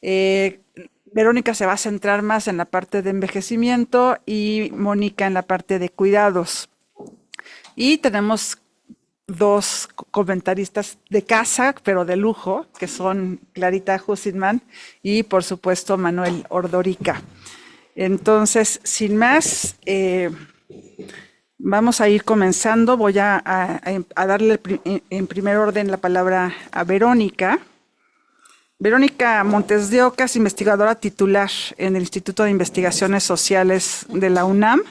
Eh, Verónica se va a centrar más en la parte de envejecimiento y Mónica en la parte de cuidados. Y tenemos dos comentaristas de casa, pero de lujo, que son Clarita Hussidman y por supuesto Manuel Ordorica. Entonces, sin más, vamos a ir comenzando. Voy a darle en primer orden la palabra a Verónica. Verónica Montes de Oca es investigadora titular en el Instituto de Investigaciones Sociales de la UNAM,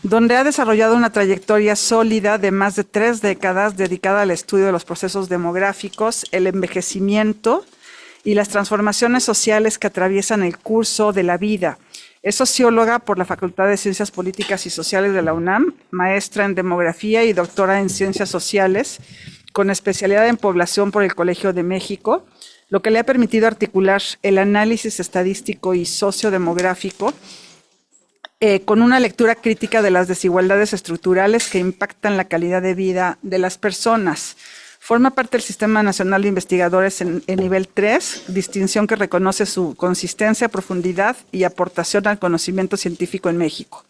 donde ha desarrollado una trayectoria sólida de más de 3 décadas dedicada al estudio de los procesos demográficos, el envejecimiento y las transformaciones sociales que atraviesan el curso de la vida. Es socióloga por la Facultad de Ciencias Políticas y Sociales de la UNAM, maestra en demografía y doctora en ciencias sociales, con especialidad en población por el Colegio de México, lo que le ha permitido articular el análisis estadístico y sociodemográfico con una lectura crítica de las desigualdades estructurales que impactan la calidad de vida de las personas. Forma parte del Sistema Nacional de Investigadores en nivel 3, distinción que reconoce su consistencia, profundidad y aportación al conocimiento científico en México.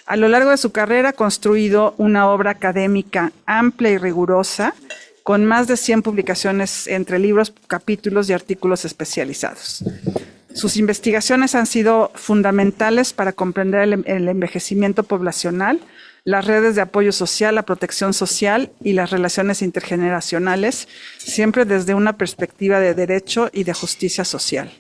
A lo largo de su carrera ha construido una obra académica amplia y rigurosa, con más de 100 publicaciones entre libros, capítulos y artículos especializados. Sus investigaciones han sido fundamentales para comprender el envejecimiento poblacional, las redes de apoyo social, la protección social y las relaciones intergeneracionales, siempre desde una perspectiva de derecho y de justicia social.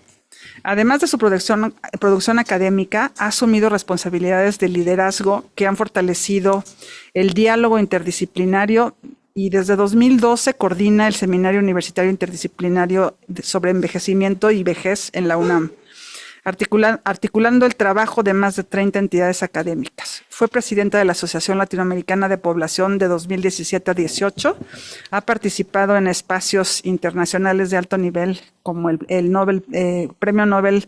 Además de su producción académica, ha asumido responsabilidades de liderazgo que han fortalecido el diálogo interdisciplinario y desde 2012 coordina el Seminario Universitario Interdisciplinario sobre Envejecimiento y Vejez en la UNAM, articulando el trabajo de más de 30 entidades académicas. Fue presidenta de la Asociación Latinoamericana de Población de 2017 a 18. Ha participado en espacios internacionales de alto nivel como el Premio Nobel,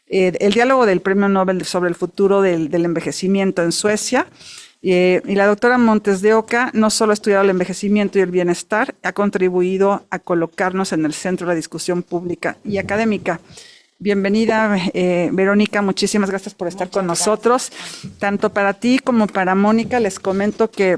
el diálogo del Premio Nobel sobre el futuro del envejecimiento en Suecia. Y la doctora Montes de Oca no solo ha estudiado el envejecimiento y el bienestar, ha contribuido a colocarnos en el centro de la discusión pública y académica. Bienvenida, Verónica, muchísimas gracias por estar con nosotros. Tanto para ti como para Mónica, les comento que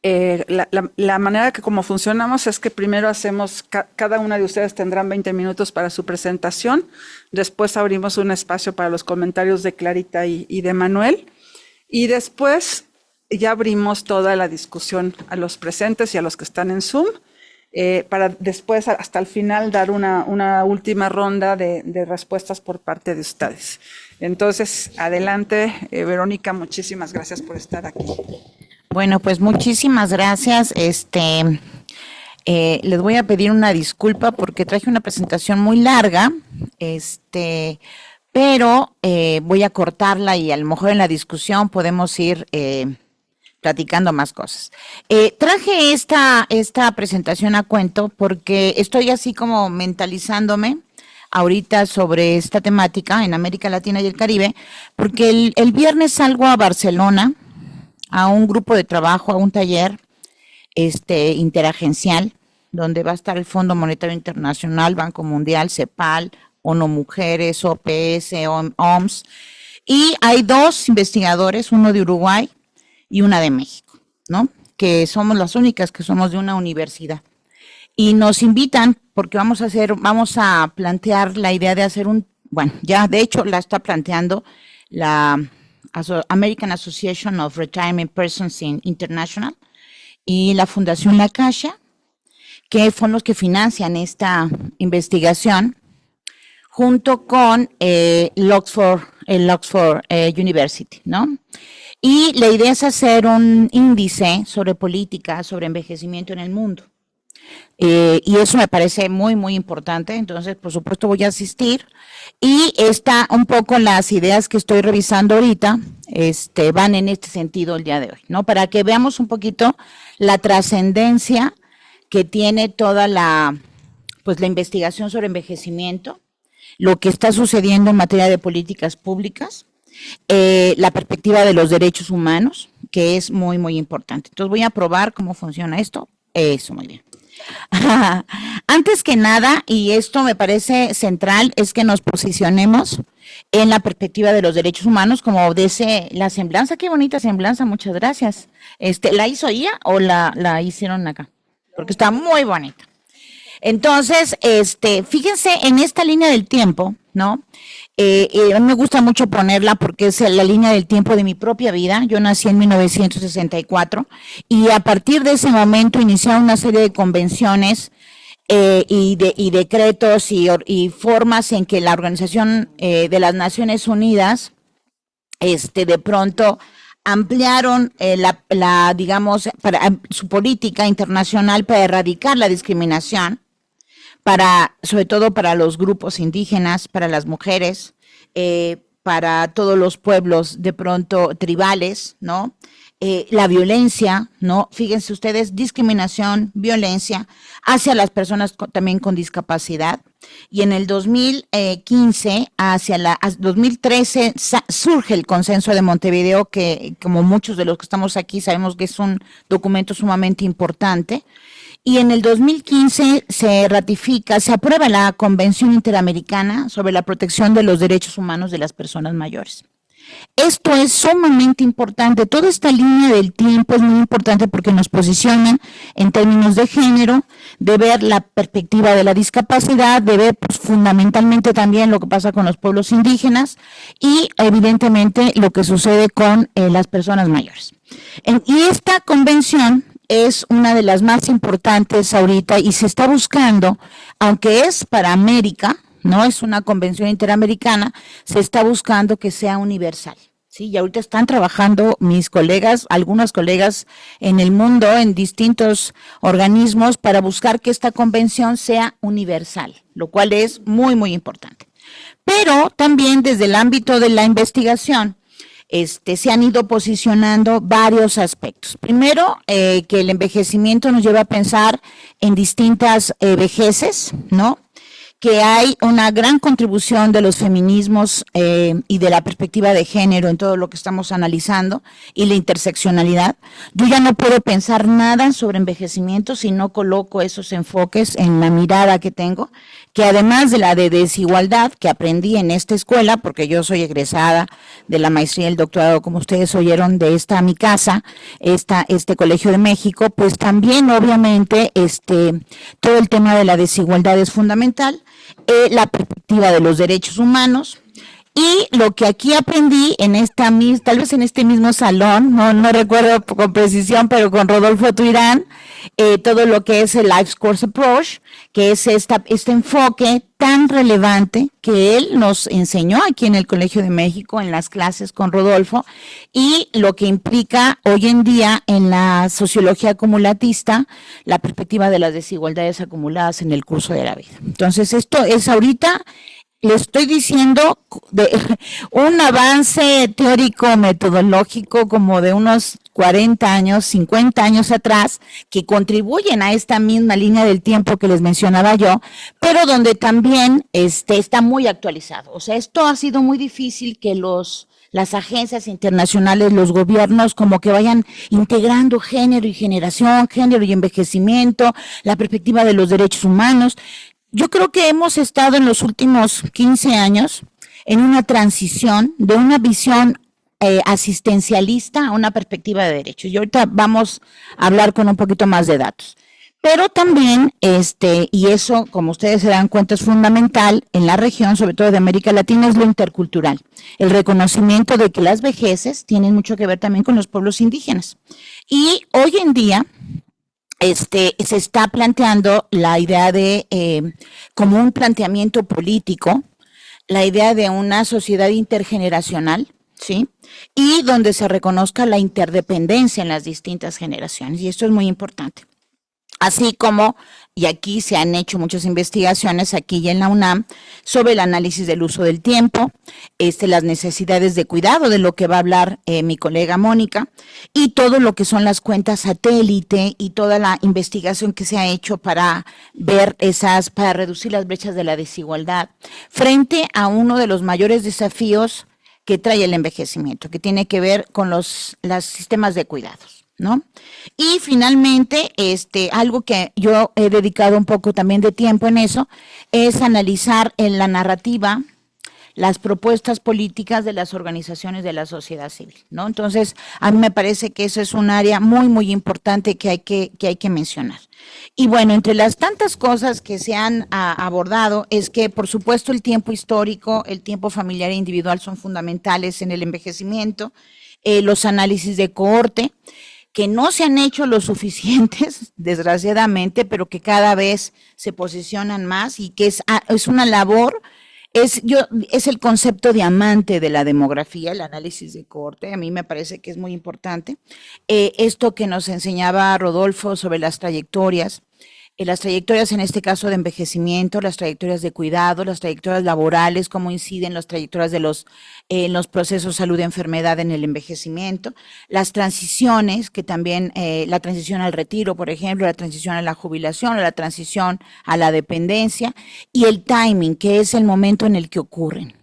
la manera que como funcionamos es que primero hacemos, cada una de ustedes tendrán 20 minutos para su presentación, después abrimos un espacio para los comentarios de Clarita y de Manuel, y después ya abrimos toda la discusión a los presentes y a los que están en Zoom, para después hasta el final dar una última ronda de respuestas por parte de ustedes. Entonces, adelante, Verónica, muchísimas gracias por estar aquí. Bueno, pues muchísimas gracias. Les voy a pedir una disculpa porque traje una presentación muy larga, pero voy a cortarla y a lo mejor en la discusión podemos ir platicando más cosas. Traje esta presentación a cuento porque estoy así como mentalizándome ahorita sobre esta temática en América Latina y el Caribe, porque el viernes salgo a Barcelona a un grupo de trabajo, a un taller interagencial, donde va a estar el Fondo Monetario Internacional, Banco Mundial, CEPAL, ONU Mujeres, OPS, OMS, y hay dos investigadores, uno de Uruguay y una de México, ¿no? Que somos las únicas que somos de una universidad. Y nos invitan porque vamos a plantear la idea de hacer ya de hecho la está planteando la American Association of Retirement Persons International y la Fundación La Caixa, que son los que financian esta investigación, junto con el Oxford University, ¿no? Y la idea es hacer un índice sobre política, sobre envejecimiento en el mundo. Y eso me parece muy, muy importante. Entonces, por supuesto, voy a asistir. Y está un poco las ideas que estoy revisando ahorita, van en este sentido el día de hoy, ¿no? Para que veamos un poquito la trascendencia que tiene toda la investigación sobre envejecimiento, lo que está sucediendo en materia de políticas públicas, la perspectiva de los derechos humanos, que es muy, muy importante. Entonces voy a probar cómo funciona esto. Eso, muy bien. Antes que nada, y esto me parece central, es que nos posicionemos en la perspectiva de los derechos humanos, como dice la semblanza. Qué bonita semblanza, muchas gracias. ¿La hizo ella o la hicieron acá? Porque está muy bonita. Entonces, fíjense en esta línea del tiempo, ¿no? A mí me gusta mucho ponerla porque es la línea del tiempo de mi propia vida. Yo nací en 1964 y a partir de ese momento iniciaron una serie de convenciones y decretos y formas en que la Organización de las Naciones Unidas, de pronto ampliaron digamos, su política internacional para erradicar la discriminación, sobre todo para los grupos indígenas, para las mujeres, para todos los pueblos de pronto tribales, ¿no? La violencia, ¿no? Fíjense ustedes, discriminación, violencia hacia las personas también con discapacidad. Y en el 2015, hacia 2013, surge el Consenso de Montevideo, que como muchos de los que estamos aquí sabemos que es un documento sumamente importante. Y en el 2015 se aprueba la Convención Interamericana sobre la Protección de los Derechos Humanos de las Personas Mayores. Esto es sumamente importante. Toda esta línea del tiempo es muy importante porque nos posicionan en términos de género, de ver la perspectiva de la discapacidad, de ver pues, fundamentalmente también lo que pasa con los pueblos indígenas y evidentemente lo que sucede con las personas mayores. Y esta convención es una de las más importantes ahorita y se está buscando, aunque es para América, no es una convención interamericana, se está buscando que sea universal. Sí, y ahorita están trabajando mis colegas, algunos colegas en el mundo, en distintos organismos, para buscar que esta convención sea universal, lo cual es muy, muy importante. Pero también desde el ámbito de la investigación, se han ido posicionando varios aspectos. Primero, que el envejecimiento nos lleva a pensar en distintas vejeces, ¿no? Que hay una gran contribución de los feminismos y de la perspectiva de género en todo lo que estamos analizando y la interseccionalidad. Yo ya no puedo pensar nada sobre envejecimiento si no coloco esos enfoques en la mirada que tengo, que además de la de desigualdad que aprendí en esta escuela, porque yo soy egresada de la maestría y el doctorado, como ustedes oyeron, de mi casa, este Colegio de México, pues también obviamente todo el tema de la desigualdad es fundamental. La perspectiva de los derechos humanos y lo que aquí aprendí en tal vez en este mismo salón, no recuerdo con precisión, pero con Rodolfo Tuirán, todo lo que es el Life Course Approach, que es este enfoque tan relevante que él nos enseñó aquí en el Colegio de México, en las clases con Rodolfo, y lo que implica hoy en día en la sociología acumulatista, la perspectiva de las desigualdades acumuladas en el curso de la vida. Entonces, esto es ahorita, le estoy diciendo, de un avance teórico metodológico como de unos 40 años, 50 años atrás, que contribuyen a esta misma línea del tiempo que les mencionaba yo, pero donde también está muy actualizado. O sea, esto ha sido muy difícil que las agencias internacionales, los gobiernos, como que vayan integrando género y generación, género y envejecimiento, la perspectiva de los derechos humanos. Yo creo que hemos estado en los últimos 15 años en una transición de una visión asistencialista a una perspectiva de derechos. Y ahorita vamos a hablar con un poquito más de datos. Pero también, y eso, como ustedes se dan cuenta, es fundamental en la región, sobre todo de América Latina, es lo intercultural. El reconocimiento de que las vejeces tienen mucho que ver también con los pueblos indígenas. Y hoy en día, se está planteando la idea de, como un planteamiento político, la idea de una sociedad intergeneracional, ¿sí? Y donde se reconozca la interdependencia en las distintas generaciones, y esto es muy importante. Así como, y aquí se han hecho muchas investigaciones, aquí y en la UNAM, sobre el análisis del uso del tiempo, las necesidades de cuidado, de lo que va a hablar mi colega Mónica, y todo lo que son las cuentas satélite y toda la investigación que se ha hecho para ver para reducir las brechas de la desigualdad, frente a uno de los mayores desafíos que trae el envejecimiento, que tiene que ver con los sistemas de cuidados, ¿no? Y finalmente, algo que yo he dedicado un poco también de tiempo en eso, es analizar en la narrativa las propuestas políticas de las organizaciones de la sociedad civil, ¿no? Entonces, a mí me parece que eso es un área muy, muy importante que hay que mencionar. Y bueno, entre las tantas cosas que se han abordado es que, por supuesto, el tiempo histórico, el tiempo familiar e individual son fundamentales en el envejecimiento, los análisis de cohorte, que no se han hecho lo suficientes, desgraciadamente, pero que cada vez se posicionan más y que es una labor. Es el concepto diamante de la demografía, el análisis de cohorte. A mí me parece que es muy importante. Esto que nos enseñaba Rodolfo sobre las trayectorias en este caso de envejecimiento, las trayectorias de cuidado, las trayectorias laborales, cómo inciden las trayectorias de en los procesos salud-enfermedad en el envejecimiento, las transiciones, que también la transición al retiro, por ejemplo, la transición a la jubilación, la transición a la dependencia, y el timing, que es el momento en el que ocurren.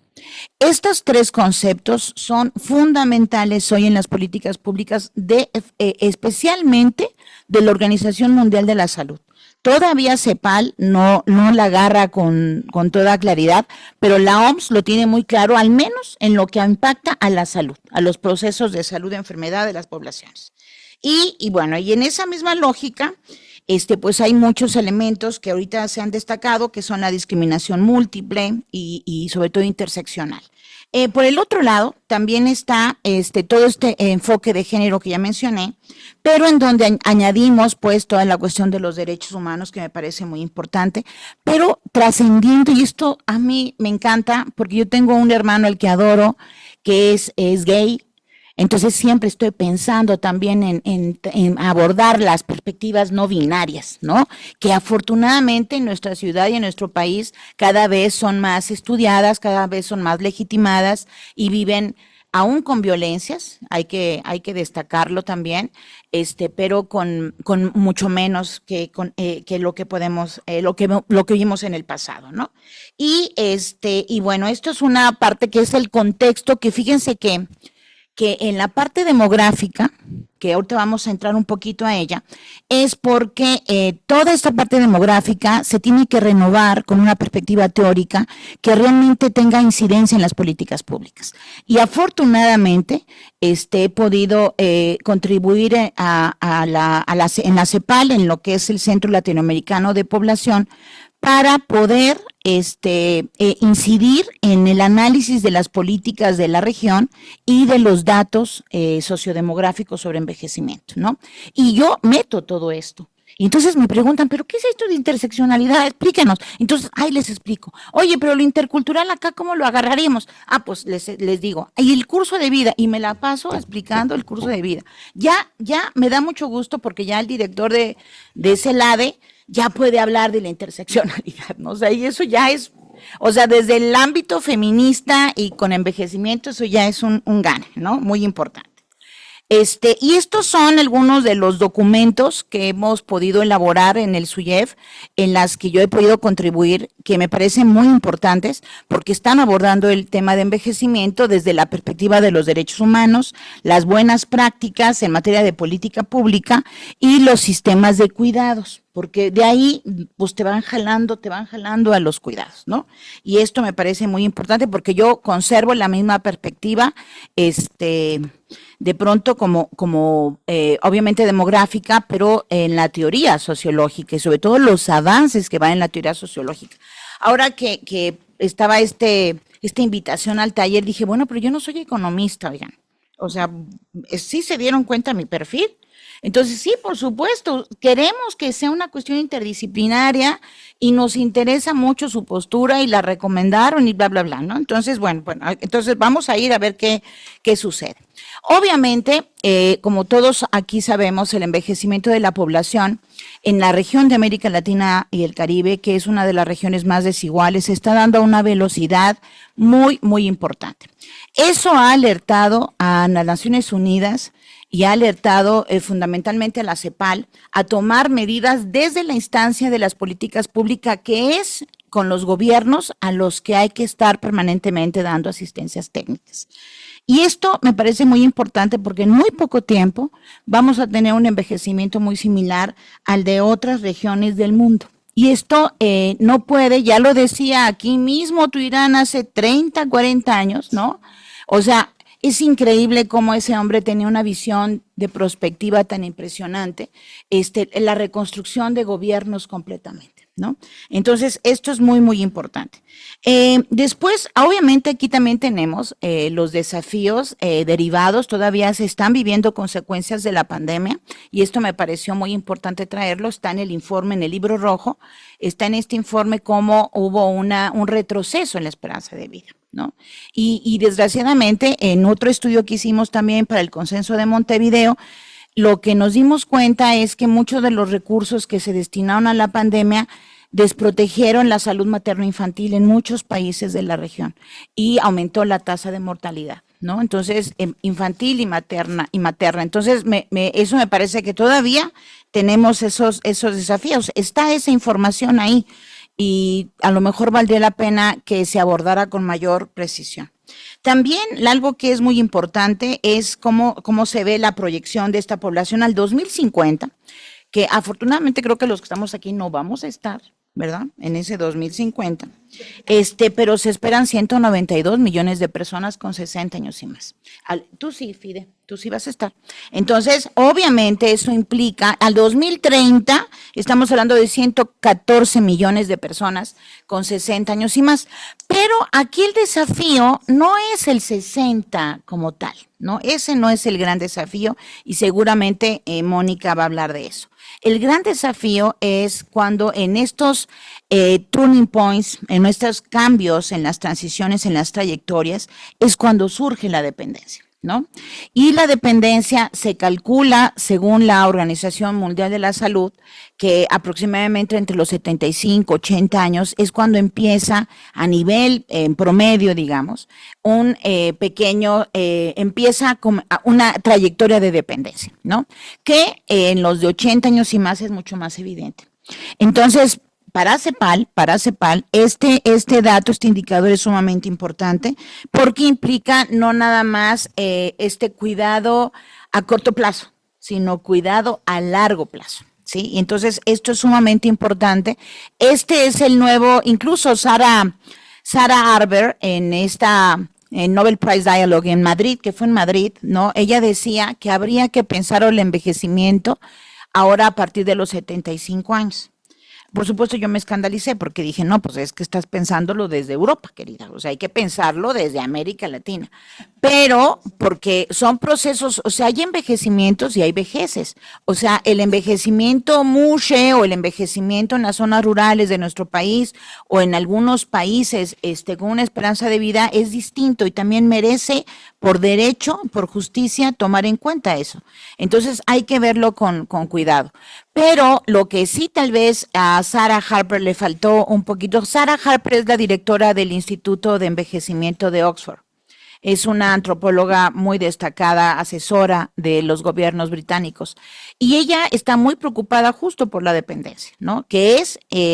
Estos tres conceptos son fundamentales hoy en las políticas públicas, especialmente de la Organización Mundial de la Salud. Todavía CEPAL no la agarra con toda claridad, pero la OMS lo tiene muy claro, al menos en lo que impacta a la salud, a los procesos de salud y enfermedad de las poblaciones. Y bueno, y en esa misma lógica, pues hay muchos elementos que ahorita se han destacado, que son la discriminación múltiple y sobre todo interseccional. Por el otro lado, también está todo este enfoque de género que ya mencioné, pero en donde añadimos pues toda la cuestión de los derechos humanos, que me parece muy importante, pero trascendiendo, y esto a mí me encanta, porque yo tengo un hermano al que adoro, que es gay. Entonces siempre estoy pensando también en abordar las perspectivas no binarias, ¿no? Que afortunadamente en nuestra ciudad y en nuestro país cada vez son más estudiadas, cada vez son más legitimadas y viven aún con violencias, hay que destacarlo también, pero con mucho menos que lo que podemos, lo que vimos en el pasado, ¿no? Y bueno, esto es una parte que es el contexto, que fíjense que en la parte demográfica, que ahorita vamos a entrar un poquito a ella, es porque toda esta parte demográfica se tiene que renovar con una perspectiva teórica que realmente tenga incidencia en las políticas públicas. Y afortunadamente he podido contribuir en la CEPAL, en lo que es el Centro Latinoamericano de Población, para poder incidir en el análisis de las políticas de la región y de los datos sociodemográficos sobre envejecimiento, ¿no? Y yo meto todo esto. Y entonces me preguntan, ¿pero qué es esto de interseccionalidad? Explíquenos. Entonces, les explico. Oye, pero lo intercultural acá, ¿cómo lo agarraríamos? Pues les digo, y el curso de vida, y me la paso explicando el curso de vida. Ya me da mucho gusto porque ya el director de CELADE ya puede hablar de la interseccionalidad, ¿no? O sea, y eso ya es, o sea, desde el ámbito feminista y con envejecimiento, eso ya es un gane, ¿no? Muy importante. Y estos son algunos de los documentos que hemos podido elaborar en el SUYEF, en las que yo he podido contribuir, que me parecen muy importantes, porque están abordando el tema de envejecimiento desde la perspectiva de los derechos humanos, las buenas prácticas en materia de política pública y los sistemas de cuidados, porque de ahí pues te van jalando a los cuidados, ¿no? Y esto me parece muy importante porque yo conservo la misma perspectiva, de pronto como obviamente demográfica, pero en la teoría sociológica y sobre todo los avances que van en la teoría sociológica. Ahora que estaba esta invitación al taller, dije, bueno, pero yo no soy economista, oigan. O sea, sí se dieron cuenta de mi perfil. Entonces, sí, por supuesto, queremos que sea una cuestión interdisciplinaria y nos interesa mucho su postura y la recomendaron y bla, bla, bla, ¿no? Entonces, bueno, entonces vamos a ir a ver qué sucede. Obviamente, como todos aquí sabemos, el envejecimiento de la población en la región de América Latina y el Caribe, que es una de las regiones más desiguales, se está dando a una velocidad muy, muy importante. Eso ha alertado a las Naciones Unidas y ha alertado fundamentalmente a la CEPAL a tomar medidas desde la instancia de las políticas públicas, que es con los gobiernos a los que hay que estar permanentemente dando asistencias técnicas. Y esto me parece muy importante porque en muy poco tiempo vamos a tener un envejecimiento muy similar al de otras regiones del mundo. Y esto no puede, ya lo decía aquí mismo Tuirán hace 30, 40 años, ¿no? O sea, es increíble cómo ese hombre tenía una visión de perspectiva tan impresionante, la reconstrucción de gobiernos completamente, ¿no? Entonces, esto es muy, muy importante. Después, obviamente, aquí también tenemos los desafíos derivados, todavía se están viviendo consecuencias de la pandemia, y esto me pareció muy importante traerlo, está en el informe, en el libro rojo, está en este informe cómo hubo un retroceso en la esperanza de vida, ¿no? Y desgraciadamente, en otro estudio que hicimos también para el Consenso de Montevideo, lo que nos dimos cuenta es que muchos de los recursos que se destinaron a la pandemia desprotegieron la salud materno-infantil en muchos países de la región y aumentó la tasa de mortalidad, ¿no? Entonces, infantil y materna. Entonces, eso me parece que todavía tenemos esos desafíos. Está esa información ahí y a lo mejor valdría la pena que se abordara con mayor precisión. También algo que es muy importante es cómo se ve la proyección de esta población al 2050, que afortunadamente creo que los que estamos aquí no vamos a estar, ¿verdad? En ese 2050. Pero se esperan 192 millones de personas con 60 años y más. Tú sí, Fide, tú sí vas a estar. Entonces, obviamente eso implica, al 2030 estamos hablando de 114 millones de personas con 60 años y más. Pero aquí el desafío no es el 60 como tal, ¿no? Ese no es el gran desafío y seguramente Mónica va a hablar de eso. El gran desafío es cuando en estos turning points, en estos cambios, en las transiciones, en las trayectorias, es cuando surge la dependencia, ¿no? Y la dependencia se calcula, según la Organización Mundial de la Salud, que aproximadamente entre los 75, 80 años es cuando empieza a nivel en promedio, digamos, empieza con una trayectoria de dependencia, ¿no? Que en los de 80 años y más es mucho más evidente. Entonces, para CEPAL, este dato, este indicador es sumamente importante porque implica no nada más este cuidado a corto plazo, sino cuidado a largo plazo, ¿sí? Y entonces esto es sumamente importante. Este es el nuevo, incluso Sarah Harber en Nobel Prize Dialogue en Madrid, que fue en Madrid, ¿no? Ella decía que habría que pensar el envejecimiento ahora a partir de los 75 años. Por supuesto, yo me escandalicé porque dije, no, pues es que estás pensándolo desde Europa, querida. O sea, hay que pensarlo desde América Latina. Pero porque son procesos, o sea, hay envejecimientos y hay vejeces. O sea, el envejecimiento mushe o el envejecimiento en las zonas rurales de nuestro país o en algunos países con una esperanza de vida es distinto y también merece por derecho, por justicia, tomar en cuenta eso. Entonces, hay que verlo con cuidado. Pero lo que sí tal vez a Sarah Harper le faltó un poquito. Sarah Harper es la directora del Instituto de Envejecimiento de Oxford. Es una antropóloga muy destacada, asesora de los gobiernos británicos. Y ella está muy preocupada justo por la dependencia, ¿no? Que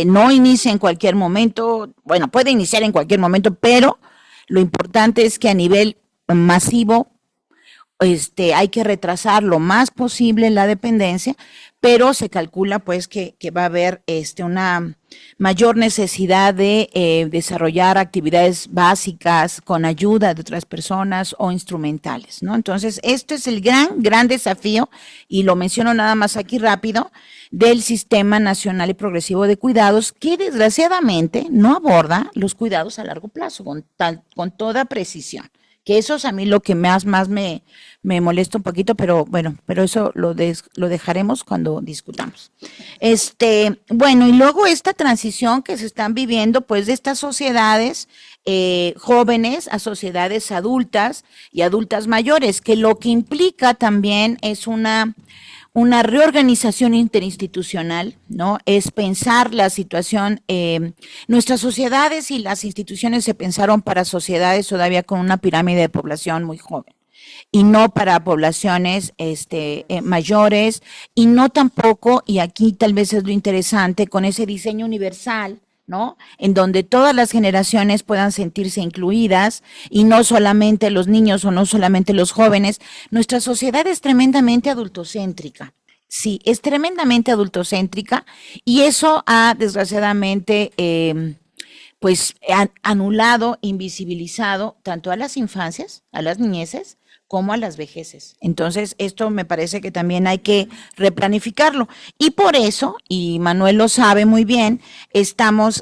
no inicia en cualquier momento, bueno, puede iniciar en cualquier momento, pero lo importante es que a nivel masivo hay que retrasar lo más posible la dependencia, pero se calcula pues que va a haber una mayor necesidad de desarrollar actividades básicas con ayuda de otras personas o instrumentales, ¿no? Entonces, esto es el gran desafío, y lo menciono nada más aquí rápido, del Sistema Nacional y Progresivo de Cuidados, que desgraciadamente no aborda los cuidados a largo plazo con toda precisión. Que eso es a mí lo que más me molesta un poquito, pero bueno, pero eso lo dejaremos cuando discutamos. Bueno, y luego esta transición que se están viviendo, pues, de estas sociedades jóvenes a sociedades adultas y adultas mayores, que lo que implica también es una reorganización interinstitucional, ¿no? Es pensar la situación, nuestras sociedades y las instituciones se pensaron para sociedades todavía con una pirámide de población muy joven, y no para poblaciones mayores, y no tampoco, y aquí tal vez es lo interesante, con ese diseño universal ¿no? En donde todas las generaciones puedan sentirse incluidas y no solamente los niños o no solamente los jóvenes. Nuestra sociedad es tremendamente adultocéntrica. Sí, es tremendamente adultocéntrica y eso ha desgraciadamente pues anulado, invisibilizado tanto a las infancias, a las niñeces, como a las vejeces. Entonces, esto me parece que también hay que replanificarlo. Y por eso, y Manuel lo sabe muy bien, estamos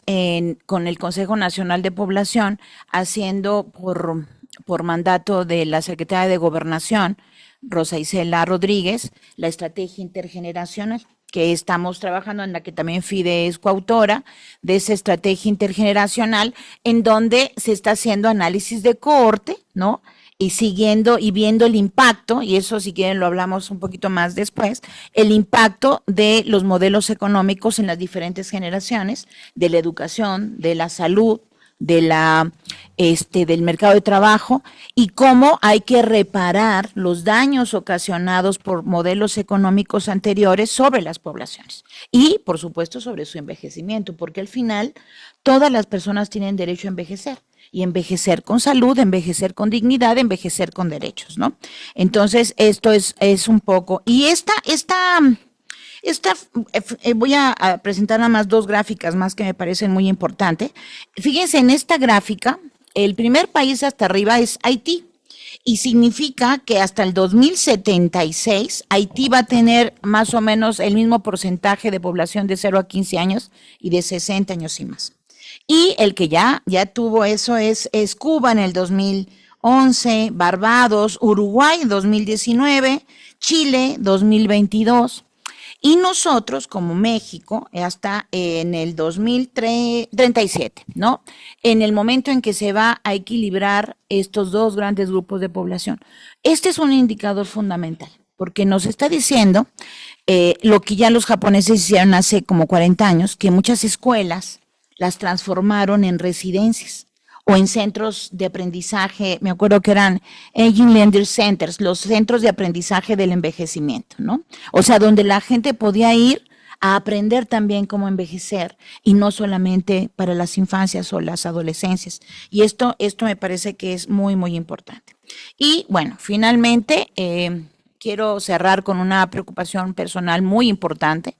con el Consejo Nacional de Población haciendo por mandato de la Secretaria de Gobernación, Rosa Isela Rodríguez, la estrategia intergeneracional que estamos trabajando, en la que también FIDE es coautora de esa estrategia intergeneracional, en donde se está haciendo análisis de cohorte, ¿no? Y siguiendo y viendo el impacto, y eso si quieren lo hablamos un poquito más después, el impacto de los modelos económicos en las diferentes generaciones, de la educación, de la salud, del mercado de trabajo, y cómo hay que reparar los daños ocasionados por modelos económicos anteriores sobre las poblaciones y, por supuesto, sobre su envejecimiento, porque al final todas las personas tienen derecho a envejecer. Y envejecer con salud, envejecer con dignidad, envejecer con derechos, ¿no? Entonces, esto es un poco. Y voy a presentar nada más dos gráficas más que me parecen muy importantes. Fíjense, en esta gráfica, el primer país hasta arriba es Haití. Y significa que hasta el 2076 Haití va a tener más o menos el mismo porcentaje de población de 0 a 15 años y de 60 años y más. Y el que ya tuvo eso es Cuba en el 2011, Barbados, Uruguay en 2019, Chile 2022. Y nosotros, como México, hasta en el 2037, ¿no? En el momento en que se va a equilibrar estos dos grandes grupos de población. Este es un indicador fundamental, porque nos está diciendo lo que ya los japoneses hicieron hace como 40 años, que muchas escuelas las transformaron en residencias o en centros de aprendizaje. Me acuerdo que eran Aging Learning Centers, los centros de aprendizaje del envejecimiento, ¿no? O sea, donde la gente podía ir a aprender también cómo envejecer y no solamente para las infancias o las adolescencias. Y esto me parece que es muy, muy importante. Y bueno, finalmente quiero cerrar con una preocupación personal muy importante.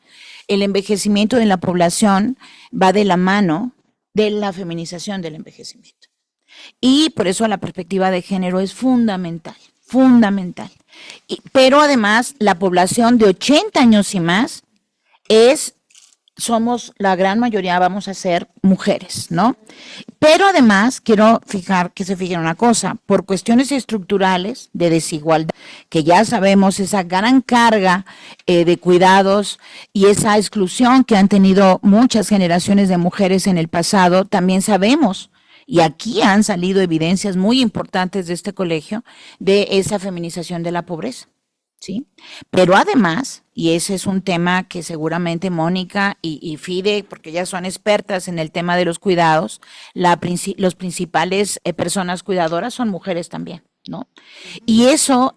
El envejecimiento de la población va de la mano de la feminización del envejecimiento. Y por eso la perspectiva de género es fundamental, fundamental. Pero además, la población de 80 años y más somos la gran mayoría, vamos a ser mujeres, ¿no? Pero además, quiero que se fijen una cosa, por cuestiones estructurales de desigualdad, que ya sabemos esa gran carga de cuidados y esa exclusión que han tenido muchas generaciones de mujeres en el pasado, también sabemos, y aquí han salido evidencias muy importantes de este colegio, de esa feminización de la pobreza. ¿Sí? Pero además, y ese es un tema que seguramente Mónica y FIDE, porque ya son expertas en el tema de los cuidados, los principales personas cuidadoras son mujeres también, ¿no? Y eso,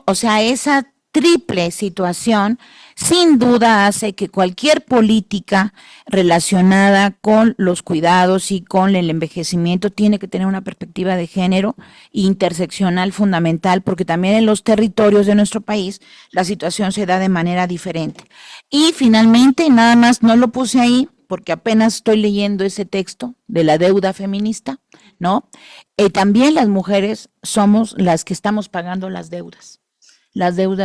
o sea, esa triple situación sin duda hace que cualquier política relacionada con los cuidados y con el envejecimiento tiene que tener una perspectiva de género interseccional fundamental, porque también en los territorios de nuestro país la situación se da de manera diferente. Y finalmente, nada más no lo puse ahí porque apenas estoy leyendo ese texto de la deuda feminista, ¿no? También las mujeres somos las que estamos pagando las deudas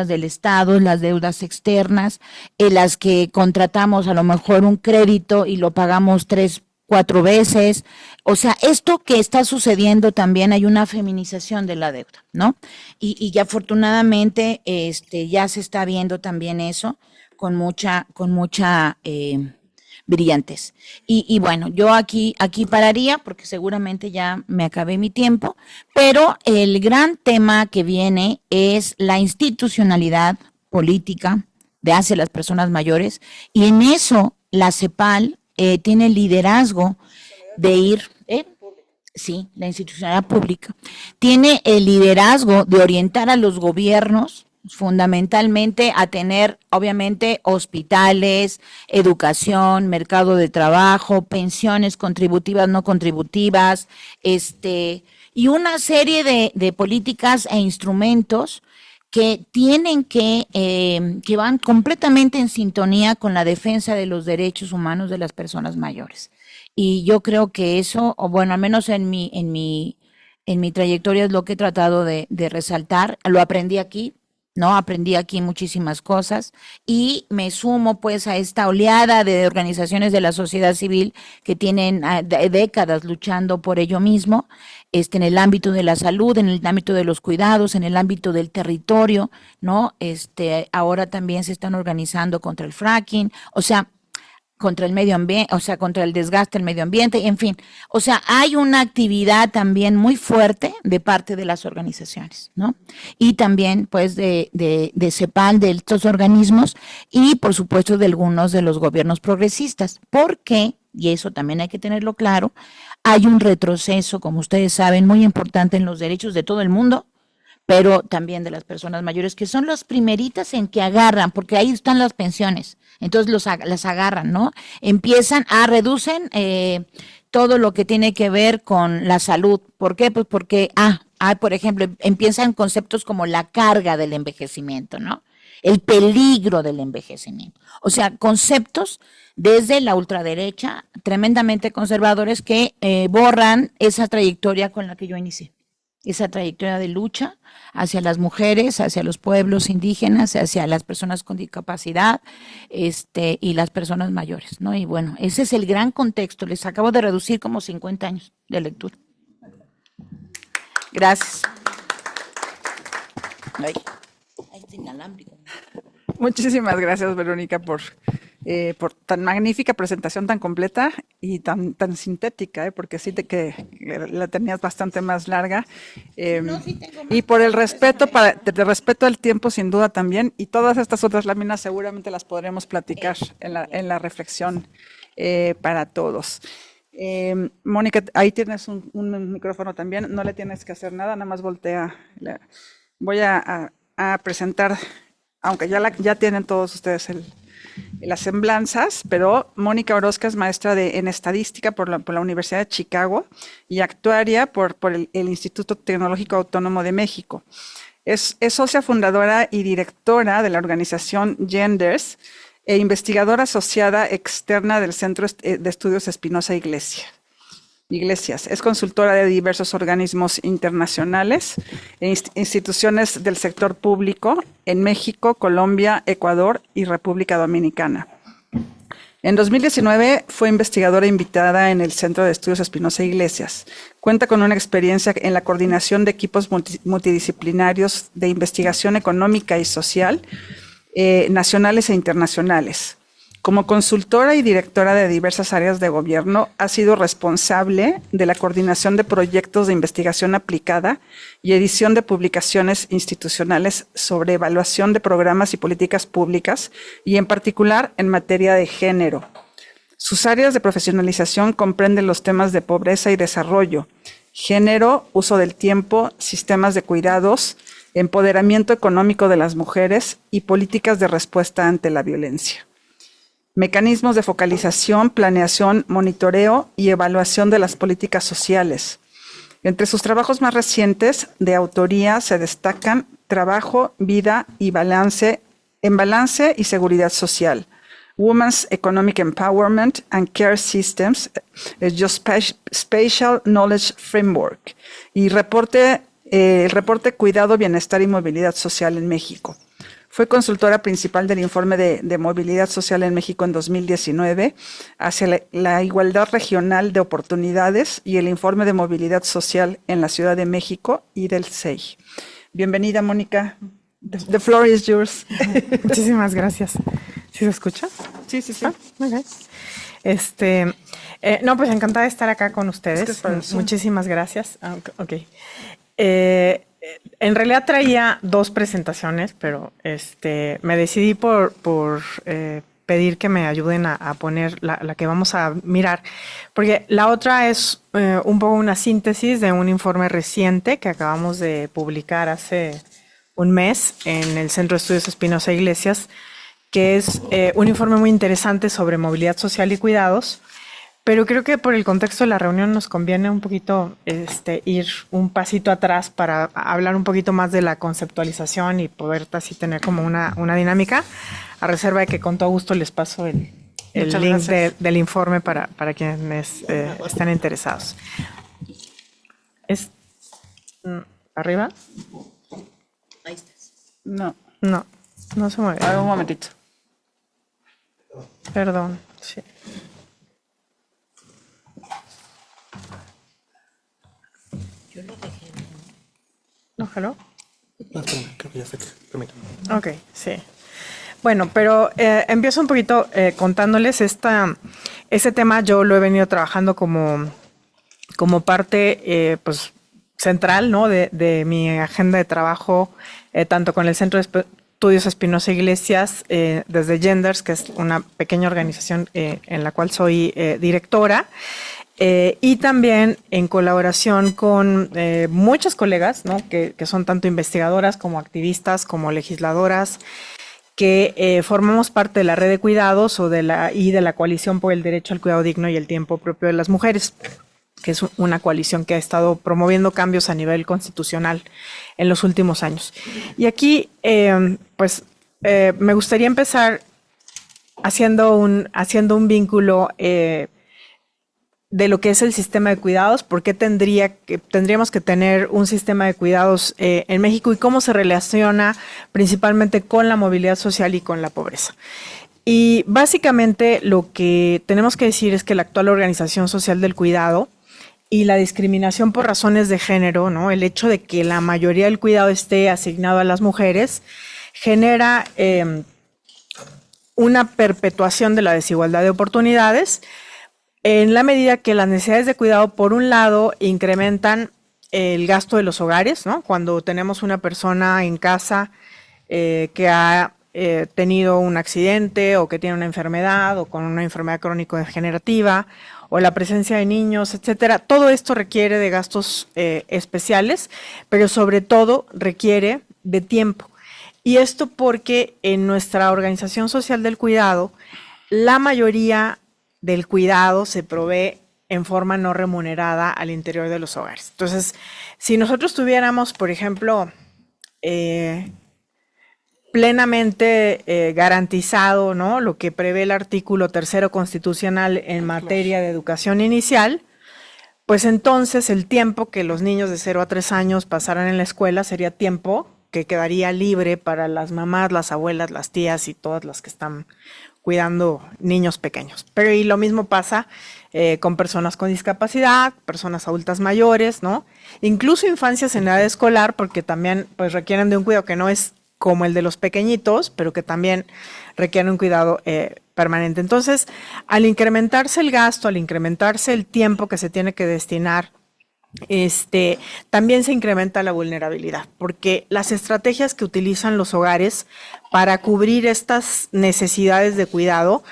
del Estado, las deudas externas, las que contratamos a lo mejor un crédito y lo pagamos 3, 4 veces. O sea, esto que está sucediendo también, hay una feminización de la deuda, ¿no? Y ya afortunadamente ya se está viendo también eso con mucha brillantes. Y bueno, yo aquí pararía porque seguramente ya me acabé mi tiempo, pero el gran tema que viene es la institucionalidad política de hacia las personas mayores, y en eso la CEPAL tiene el liderazgo de ir, sí, la institucionalidad pública, tiene el liderazgo de orientar a los gobiernos fundamentalmente a tener, obviamente, hospitales, educación, mercado de trabajo, pensiones contributivas, no contributivas, y una serie de políticas e instrumentos que tienen que van completamente en sintonía con la defensa de los derechos humanos de las personas mayores. Y yo creo que eso, o bueno, al menos en mi trayectoria es lo que he tratado de resaltar. Lo aprendí aquí, ¿no? Aprendí aquí muchísimas cosas y me sumo pues a esta oleada de organizaciones de la sociedad civil que tienen décadas luchando por ello mismo, en el ámbito de la salud, en el ámbito de los cuidados, en el ámbito del territorio, ¿no? Ahora también se están organizando contra el fracking, o sea, contra el medio ambiente, o sea, contra el desgaste del medio ambiente, en fin. O sea, hay una actividad también muy fuerte de parte de las organizaciones, ¿no? Y también, pues, de CEPAL, de estos organismos, y por supuesto de algunos de los gobiernos progresistas, porque, y eso también hay que tenerlo claro, hay un retroceso, como ustedes saben, muy importante en los derechos de todo el mundo, pero también de las personas mayores, que son las primeritas en que agarran, porque ahí están las pensiones, entonces las agarran, ¿no? Empiezan a reducen todo lo que tiene que ver con la salud. ¿Por qué? Pues porque, por ejemplo, empiezan conceptos como la carga del envejecimiento, ¿no? El peligro del envejecimiento. O sea, conceptos desde la ultraderecha, tremendamente conservadores, que borran esa trayectoria con la que yo inicié. Esa trayectoria de lucha hacia las mujeres, hacia los pueblos indígenas, hacia las personas con discapacidad, y las personas mayores, ¿no? Y bueno, ese es el gran contexto. Les acabo de reducir como 50 años de lectura. Gracias. Ay, está inalámbrico. Muchísimas gracias, Verónica, por tan magnífica presentación, tan completa y tan sintética, porque sí que la tenías bastante más larga. Sí tengo más. Y por el respeto, de respeto al tiempo, sin duda también, y todas estas otras láminas seguramente las podremos platicar en la reflexión para todos. Mónica, ahí tienes un micrófono también, no le tienes que hacer nada, nada más voltea. Voy a presentar, aunque ya tienen todos ustedes las semblanzas, pero Mónica Orozca es maestra en estadística por la Universidad de Chicago y actuaria por el Instituto Tecnológico Autónomo de México. Es socia fundadora y directora de la organización Genders e investigadora asociada externa del Centro de Estudios Espinosa Iglesias. Es consultora de diversos organismos internacionales e instituciones del sector público en México, Colombia, Ecuador y República Dominicana. En 2019 fue investigadora invitada en el Centro de Estudios Espinosa Iglesias. Cuenta con una experiencia en la coordinación de equipos multidisciplinarios de investigación económica y social, nacionales e internacionales. Como consultora y directora de diversas áreas de gobierno, ha sido responsable de la coordinación de proyectos de investigación aplicada y edición de publicaciones institucionales sobre evaluación de programas y políticas públicas, y en particular en materia de género. Sus áreas de profesionalización comprenden los temas de pobreza y desarrollo, género, uso del tiempo, sistemas de cuidados, empoderamiento económico de las mujeres y políticas de respuesta ante la violencia. Mecanismos de focalización, planeación, monitoreo y evaluación de las políticas sociales. Entre sus trabajos más recientes de autoría se destacan Trabajo, Vida y Balance, en Balance y Seguridad Social, Women's Economic Empowerment and Care Systems, Spatial Knowledge Framework, y el reporte Cuidado, Bienestar y Movilidad Social en México. Fue consultora principal del informe de movilidad social en México en 2019 hacia la igualdad regional de oportunidades y el informe de movilidad social en la Ciudad de México y del CEI. Bienvenida, Mónica. The floor is yours. Muchísimas gracias. ¿Sí se escucha? Sí. Okay. No, pues encantada de estar acá con ustedes. Muchísimas gracias. Okay. En realidad traía dos presentaciones, pero me decidí por pedir que me ayuden a poner la que vamos a mirar, porque la otra es un poco una síntesis de un informe reciente que acabamos de publicar hace un mes en el Centro de Estudios Espinosa Iglesias, que es un informe muy interesante sobre movilidad social y cuidados, pero creo que por el contexto de la reunión nos conviene un poquito ir un pasito atrás para hablar un poquito más de la conceptualización y poder así tener como una dinámica, a reserva de que con todo gusto les paso el link del informe para quienes estén interesados. ¿Arriba? Ahí estás. No. No se mueve. A ver, un momentito. Perdón, sí. Yo lo dejé. ¿No jaló? No, espérame, creo que ya sé que. Permítame. Ok, sí. Bueno, pero empiezo un poquito contándoles ese tema. Yo lo he venido trabajando como parte pues central, ¿no? de mi agenda de trabajo, tanto con el Centro de Estudios Espinosa Iglesias, desde Genders, que es una pequeña organización en la cual soy directora, y también en colaboración con muchas colegas, ¿no? que son tanto investigadoras como activistas, como legisladoras, que formamos parte de la red de cuidados de la coalición por el derecho al cuidado digno y el tiempo propio de las mujeres, que es una coalición que ha estado promoviendo cambios a nivel constitucional en los últimos años. Y aquí, me gustaría empezar haciendo un vínculo de lo que es el sistema de cuidados, por qué tendríamos que tener un sistema de cuidados en México y cómo se relaciona principalmente con la movilidad social y con la pobreza. Y básicamente lo que tenemos que decir es que la actual organización social del cuidado y la discriminación por razones de género, ¿no? El hecho de que la mayoría del cuidado esté asignado a las mujeres, genera una perpetuación de la desigualdad de oportunidades, en la medida que las necesidades de cuidado, por un lado, incrementan el gasto de los hogares, ¿no? Cuando tenemos una persona en casa que ha tenido un accidente o que tiene una enfermedad o con una enfermedad crónico-degenerativa o la presencia de niños, etcétera. Todo esto requiere de gastos especiales, pero sobre todo requiere de tiempo. Y esto porque en nuestra organización social del cuidado, la mayoría del cuidado se provee en forma no remunerada al interior de los hogares. Entonces, si nosotros tuviéramos, por ejemplo, plenamente garantizado, ¿no? Lo que prevé el artículo 3º constitucional en materia de educación inicial, pues entonces el tiempo que los niños de 0 a 3 años pasaran en la escuela sería tiempo que quedaría libre para las mamás, las abuelas, las tías y todas las que están cuidando niños pequeños. Pero y lo mismo pasa con personas con discapacidad, personas adultas mayores, ¿no? Incluso infancias en edad escolar, porque también pues requieren de un cuidado que no es como el de los pequeñitos, pero que también requieren un cuidado permanente. Entonces, al incrementarse el gasto, al incrementarse el tiempo que se tiene que destinar, también se incrementa la vulnerabilidad, porque las estrategias que utilizan los hogares para cubrir estas necesidades de cuidado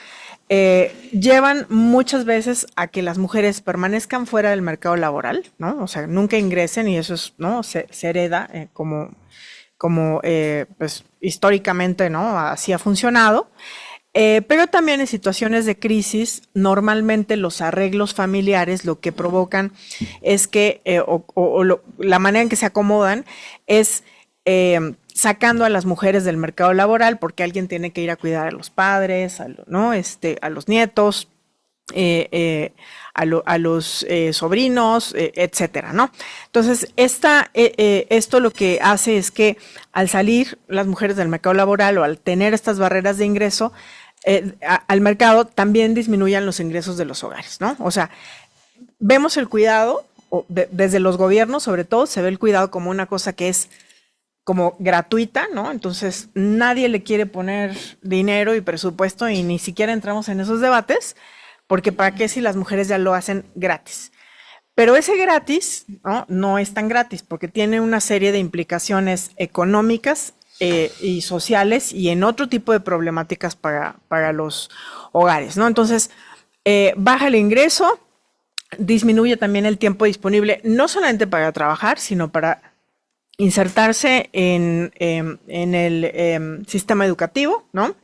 llevan muchas veces a que las mujeres permanezcan fuera del mercado laboral, ¿no? O sea, nunca ingresen, y eso es, ¿no? Se hereda como pues históricamente, ¿no? Así ha funcionado. Pero también en situaciones de crisis, normalmente los arreglos familiares lo que provocan es que, la manera en que se acomodan es sacando a las mujeres del mercado laboral, porque alguien tiene que ir a cuidar a los padres, ¿no? A los nietos, a los sobrinos, etcétera, ¿no? Entonces, esto lo que hace es que al salir las mujeres del mercado laboral o al tener estas barreras de ingreso al mercado, también disminuyan los ingresos de los hogares, ¿no? O sea, vemos el cuidado, desde los gobiernos sobre todo, se ve el cuidado como una cosa que es como gratuita, ¿no? Entonces, nadie le quiere poner dinero y presupuesto y ni siquiera entramos en esos debates, porque ¿para qué si las mujeres ya lo hacen gratis? Pero ese gratis, ¿no? No es tan gratis, porque tiene una serie de implicaciones económicas y sociales y en otro tipo de problemáticas para los hogares, ¿no? Entonces, baja el ingreso, disminuye también el tiempo disponible, no solamente para trabajar, sino para insertarse en el sistema educativo, ¿no?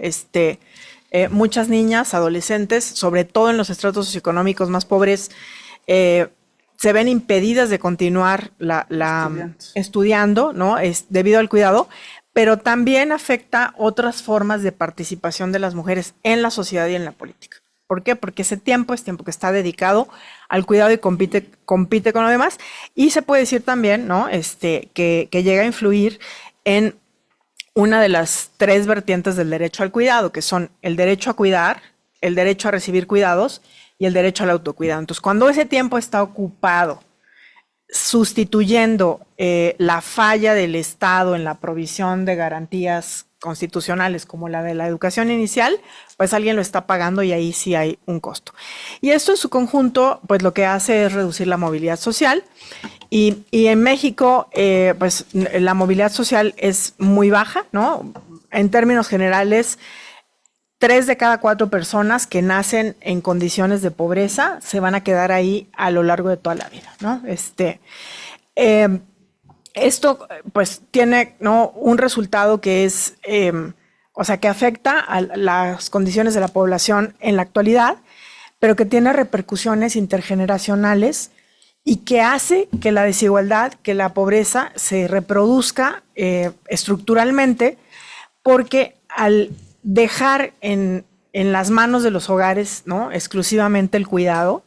Muchas niñas, adolescentes, sobre todo en los estratos socioeconómicos más pobres, se ven impedidas de continuar estudiando, ¿no? Debido al cuidado, pero también afecta otras formas de participación de las mujeres en la sociedad y en la política. ¿Por qué? Porque ese tiempo es tiempo que está dedicado al cuidado y compite con lo demás. Y se puede decir también, ¿no? Que llega a influir en una de las 3 vertientes del derecho al cuidado, que son el derecho a cuidar, el derecho a recibir cuidados y el derecho al autocuidado. Entonces, cuando ese tiempo está ocupado sustituyendo la falla del Estado en la provisión de garantías constitucionales como la de la educación inicial, pues alguien lo está pagando y ahí sí hay un costo. Y esto en su conjunto, pues lo que hace es reducir la movilidad social. Y en México, pues la movilidad social es muy baja, ¿no? En términos generales, 3 de cada 4 personas que nacen en condiciones de pobreza se van a quedar ahí a lo largo de toda la vida, ¿no? Esto, pues, tiene, ¿no?, un resultado que es, o sea, que afecta a las condiciones de la población en la actualidad, pero que tiene repercusiones intergeneracionales y que hace que la desigualdad, que la pobreza se reproduzca estructuralmente, porque al dejar en las manos de los hogares, ¿no?, exclusivamente el cuidado,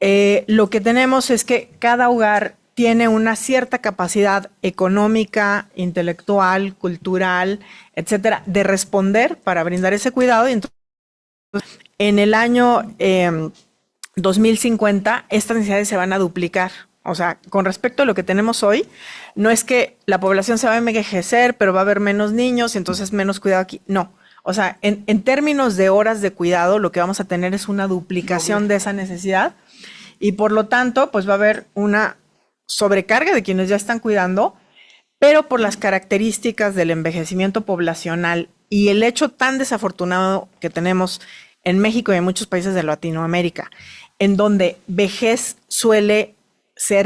lo que tenemos es que cada hogar tiene una cierta capacidad económica, intelectual, cultural, etcétera, de responder para brindar ese cuidado. Y entonces, en el año 2050, estas necesidades se van a duplicar. O sea, con respecto a lo que tenemos hoy, no es que la población se va a envejecer, pero va a haber menos niños y entonces menos cuidado aquí. No. O sea, en términos de horas de cuidado, lo que vamos a tener es una duplicación de esa necesidad y por lo tanto, pues va a haber una sobrecarga de quienes ya están cuidando, pero por las características del envejecimiento poblacional y el hecho tan desafortunado que tenemos en México y en muchos países de Latinoamérica, en donde vejez suele ser